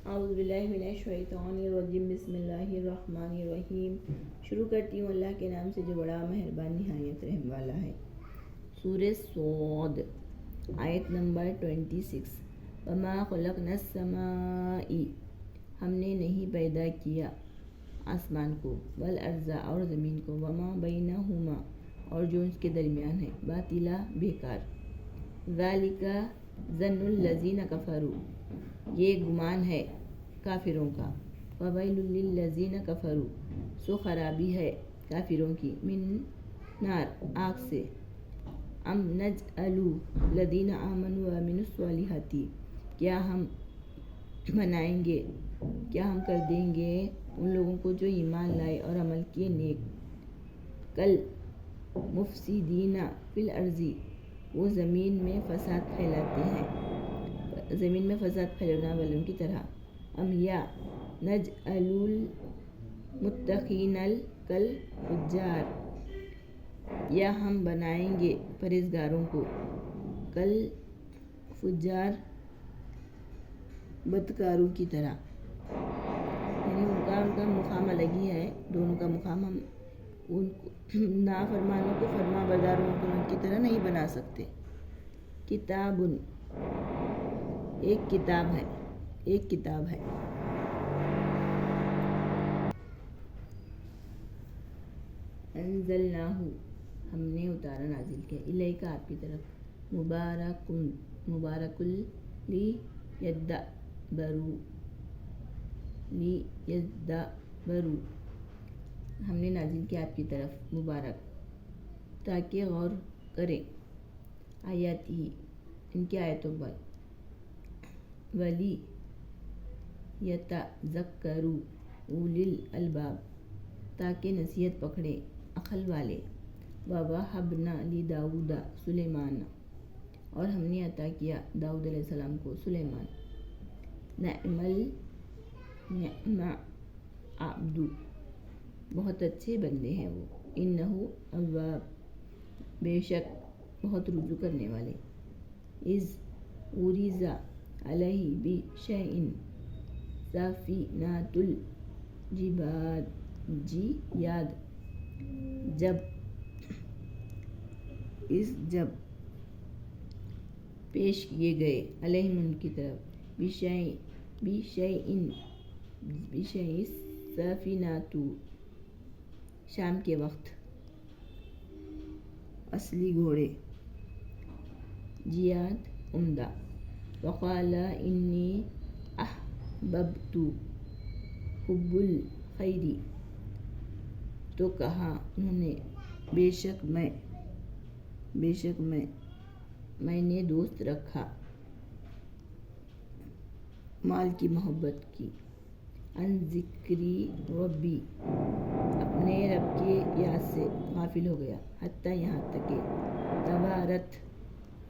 اعوذ باللہ من الشیطان الرجیم بسم اللہ الرحمن الرحیم۔ شروع کرتی ہوں اللہ کے نام سے جو بڑا مہربان نہایت رحم والا ہے۔ سورہ صاد آیت نمبر 26۔ وما خلقنا السماء، ہم نے نہیں پیدا کیا آسمان کو، والارض اور زمین کو، وما بینہما اور جو اس کے درمیان ہے، باطلا بیکار، ذالک ظن الذین کفروا، یہ گمان ہے کافروں کا، وویل للذین کفروا، سو خرابی ہے کافروں کی، من نار آگ سے، ام نجعل الذین آمنوا وعملوا الصالحات، کیا ہم بنائیں گے، کیا ہم کر دیں گے ان لوگوں کو جو ایمان لائے اور عمل کیے نیک، کل مفسدین فی الارض، وہ زمین میں فساد پھیلاتے ہیں، زمین میں فساد پھیلانے والوں کی طرح، ام یا نجعل المتقین کالفجار، یا ہم بنائیں گے پرہیزگاروں کو کل فجار، بدکاروں کی طرح، یعنی ان کا مقام الگ ہی ہے، دونوں کا مقام، ہم ان نافرمانوں کو فرما برداروں کو ان کی طرح نہیں بنا سکتے۔ کتاب، ایک کتاب ہے، ایک کتاب ہے، انزلناہ، ہم نے اتارا نازل کیا، الیک آپ کی طرف، مبارک لیدبروا، ہم نے نازل کیا آپ کی طرف مبارک تاکہ غور کریں آیات ہی، ان کی آیتوں پر، ولی یتذکروا اولی الالباب، تاکہ نصیحت پکڑے عقل والے، ووہبنا لداؤد سلیمان، اور ہم نے عطا کیا داؤد علیہ السلام کو سلیمان، نعم عبد، بہت اچھے بندے ہیں وہ، انہ اواب، بے شک بہت رجوع کرنے والے، اذ عرض علیہ بشیء سفینۃ الجیاد، جب پیش کیے گئے علیہم ان کی طرف، بشیء سفینۃ، شام کے وقت، اصلی گھوڑے، جیاد عمدہ، وقال انی احببت حب الخیر، تو کہا انہوں نے بے شک میں نے دوست رکھا مال کی محبت کی، عن ذکری ربی، اپنے رب کی یاد سے غافل ہو گیا، حتیٰ یہاں تک کہ توارت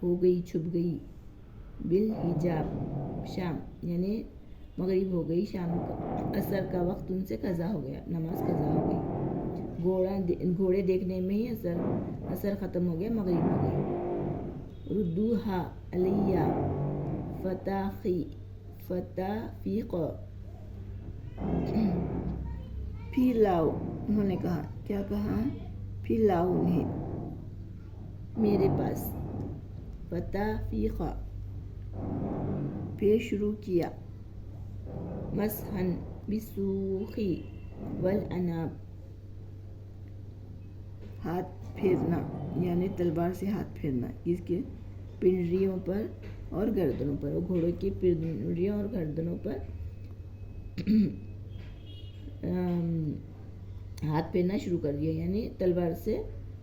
ہو گئی، چھپ گئی، بالحجاب، شام یعنی مغرب ہو گئی، شام کا عصر کا وقت ان سے قضا ہو گیا، نماز قضا ہو گئی، گھوڑے دیکھنے میں ہی عصر ختم ہو گیا، مغرب ہو گئی، ردوہا علیہ فتافیق، پھر لاؤ، انہوں نے کہا، کیا کہا، پھر لاؤ انہیں میرے پاس، فتافیق، پھر شروع کیا، مسحا بالسوق والعناب، ہاتھ پھیرنا یعنی تلوار سے ہاتھ پھیرنا، اس کے پنڈلیوں پر اور گردنوں پر، گھوڑوں کی پنڈلیوں اور گردنوں پر ہاتھ پھیرنا شروع کر دیا، یعنی تلوار سے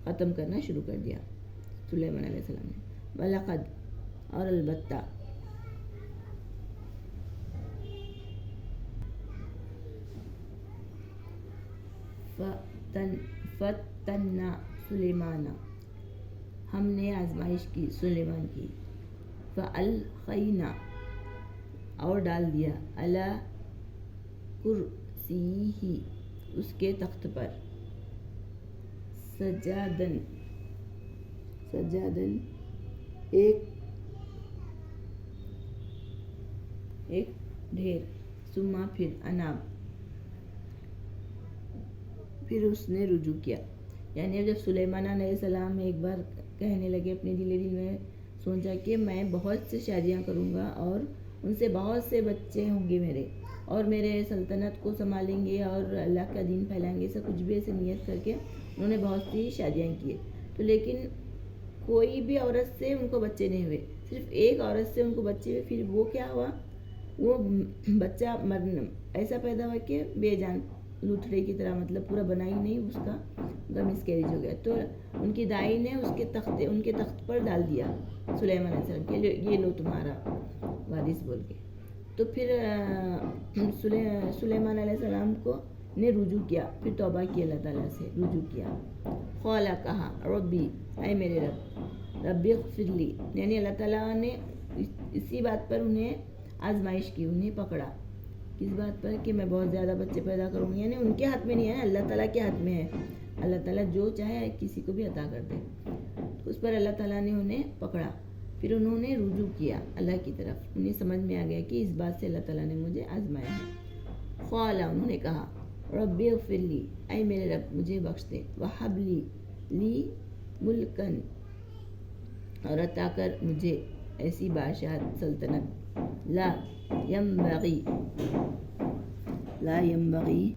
ختم کرنا شروع کر دیا سلیمان علیہ السلام نے، وَلَقَدْ، اور البتہ، فتنا سلیمان، ہم نے آزمائش کی سلیمان کی، فَأَلْقَيْنَا، اور ڈال دیا، عَلَى کُرْسِیہِ، اس کے تخت پر، سجادن، ایک ڈھیر، ثم پھر اناب، پھر اس نے رجوع کیا. یعنی جب سلیمان علیہ السلام ایک بار کہنے لگے اپنے دل میں سوچا کہ میں بہت سے شادیاں کروں گا اور ان سے بہت سے بچے ہوں گے میرے، اور میرے سلطنت کو سنبھالیں گے اور اللہ کا دین پھیلائیں گے، ایسا کچھ بھی ایسے نیت کر کے انہوں نے بہت سی شادیاں کی. تو لیکن کوئی بھی عورت سے ان کو بچے نہیں ہوئے، صرف ایک عورت سے ان کو بچے ہوئے. پھر وہ کیا ہوا، وہ بچہ ایسا پیدا ہوا کہ بے جان لوتھڑے کی طرح، مطلب پورا بنا ہی نہیں، اس کا مس کیریج ہو گیا. تو ان کی دائی نے ان کے تخت پر ڈال دیا سلیمان علیہ السلام کے، یہ لو تمہارا وارث بول کے. تو پھر سلیمان علیہ السلام کو نے رجوع کیا، پھر توبہ کی اللہ تعالیٰ سے رجوع کیا. قال کہا ربی، اے میرے رب، ربی اغفر لی، یعنی اللہ تعالیٰ نے اسی بات پر انہیں آزمائش کی، انہیں پکڑا. کس بات پر؟ کہ میں بہت زیادہ بچے پیدا کروں گی. یعنی ان کے ہاتھ میں نہیں ہے نا، اللہ تعالیٰ کے ہاتھ میں ہے. اللہ تعالیٰ جو چاہے کسی کو بھی عطا کر دے. اس پر اللہ تعالیٰ نے انہیں پکڑا. پھر انہوں نے رجوع کیا اللہ کی طرف. انہیں سمجھ میں آ گیا کہ اس بات سے اللہ تعالیٰ نے مجھے آزمایا ہے. قال، انہوں نے کہا ربی اغفر لی، اے میرے رب مجھے بخش دے. وہب لی ملکن، اور عطا کر مجھے ایسی بادشاہت سلطنت، لا ینبغی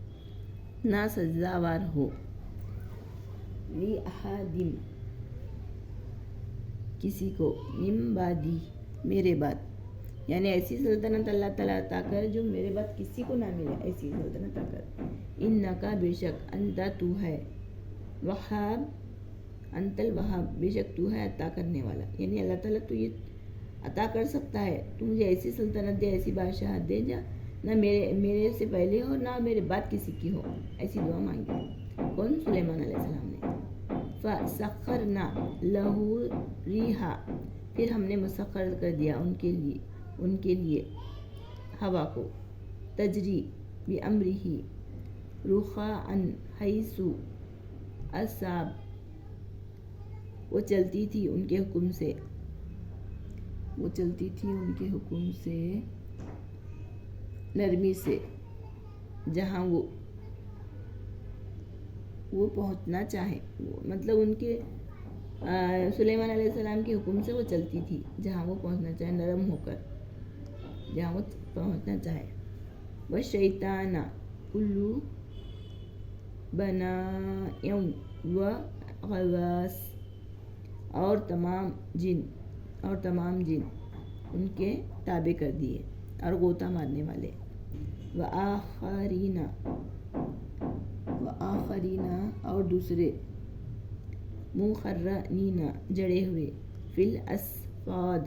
نہ سزاوار ہو، لی احدٍ کسی کو، من بعدی میرے بعد. یعنی ایسی سلطنت اللہ تعالیٰ عطا کر جو میرے بعد کسی کو نہ ملے، ایسی سلطنت عطا کر. انکا، بے شک، انت تو ہے، وہاب، انت الوہاب، بے شک تو ہے عطا کرنے والا. یعنی اللہ تعالیٰ تو یہ عطا کر سکتا ہے، تو مجھے ایسی سلطنت دے، ایسی بادشاہت دے جا نہ میرے سے پہلے ہو نہ میرے بعد کسی کی ہو. ایسی دعا مانگی. کون؟ سلیمان علیہ السلام نے. فسخرنا لہو ریحا، پھر ہم نے مسخر کر دیا ان کے لیے ہوا کو، تجری بامرہ رخاء حیث اصاب، وہ چلتی تھی ان کے حکم سے، نرمی سے، جہاں وہ پہنچنا چاہے. مطلب ان کے سلیمان علیہ السلام کے حکم سے وہ چلتی تھی جہاں وہ پہنچنا چاہے، نرم ہو کر جہاں وہ پہنچنا چاہے. والشیطان کل بناء وغواص، اور تمام جن ان کے تابع کر دیے اور غوطہ مارنے والے. وآخرین، اور دوسرے، مقرنین، جڑے ہوئے، فی الاصفاد،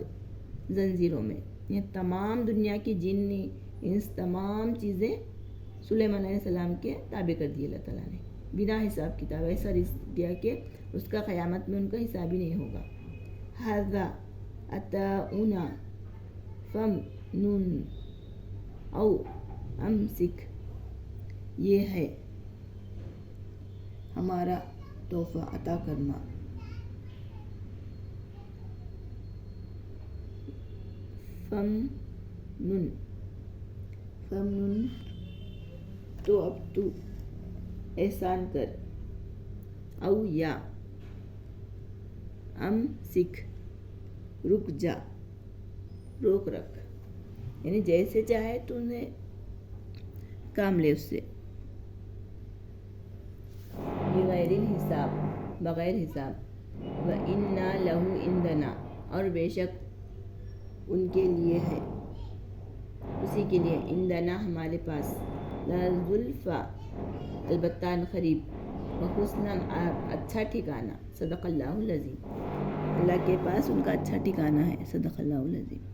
زنجیروں میں. یہ تمام دنیا کی جن انس، تمام چیزیں سلیمان علیہ السلام کے تابع کر دی اللہ تعالیٰ نے، بنا حساب کتاب. ایسا رزق دیا کہ اس کا قیامت میں ان کا حساب ہی نہیں ہوگا. ھذا عطاؤنا فامنن او امسک، یہ ہے ہمارا تحفہ، عطا کرنا. فامنن، تو اب تو احسان کر، او یا امسک، رک جا، روک رکھ. یعنی جیسے چاہے تو انہیں کام لے اس سے. بغیر حساب، بغیر حساب. وَإِنَّا لَهُ عِندَنَا، اور بے شک ان کے لیے ہے، اسی کے لیے، عندنا ہمارے پاس، لَزُلْفَىٰ البتہ قریب، وَحُسْنَ اچھا ٹھکانہ. صدق اللہ العظیم. اللہ کے پاس ان کا اچھا ٹھکانہ ہے. صدق اللہ العظیم.